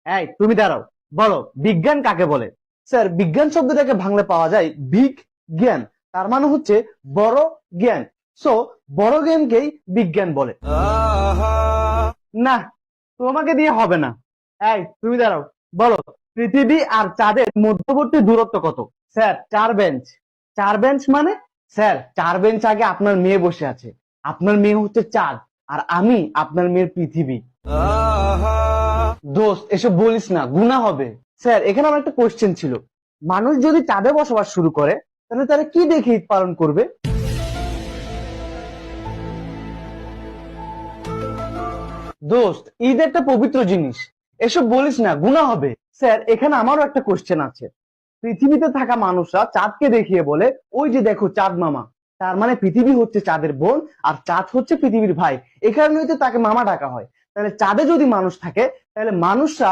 এই তুমি দাঁড়াও, বলো বিজ্ঞান কাকে বলে? স্যার, বিজ্ঞান শব্দটাকে ভাঙলে পাওয়া যায় বিগ জ্ঞান, তার মানে হচ্ছে বড় জ্ঞান। সো বড় জ্ঞানকেই বিজ্ঞান বলে। না, তোমাকে দিয়ে হবে না। এই তুমি দাঁড়াও, বলো পৃথিবী আর চাঁদের মধ্যবর্তী দূরত্ব কত? Sir, 4 bench. 4 বেঞ্চ মানে? স্যার, 4 বেঞ্চ আগে আপনার মেয়ে বসে আছে। আপনার মেয়ে হচ্ছে চাঁদ, আর আমি আপনার মেয়ের পৃথিবী। দোস্ত, এসব বলিস না, গুনাহ হবে। স্যার, এখানে আমার একটা কোশ্চেন ছিল, মানুষ যদি চাঁদে বসবাস শুরু করে, তাহলে তারা কি দেখে ঈদ পালন করবে? দোস্ত, ঈদ একটা পবিত্র জিনিস, এসব বলিস না, গুনাহ হবে। স্যার, এখানে আমারও একটা কোশ্চেন আছে, পৃথিবীতে থাকা মানুষরা চাঁদকে দেখিয়ে বলে, ওই যে দেখো চাঁদ মামা। তার মানে পৃথিবী হচ্ছে চাঁদের বোন, আর চাঁদ হচ্ছে পৃথিবীর ভাই। এ কারণেই তো তাকে মামা ডাকা হয়। তাহলে চাঁদে যদি মানুষ থাকে, তাহলে মানুষরা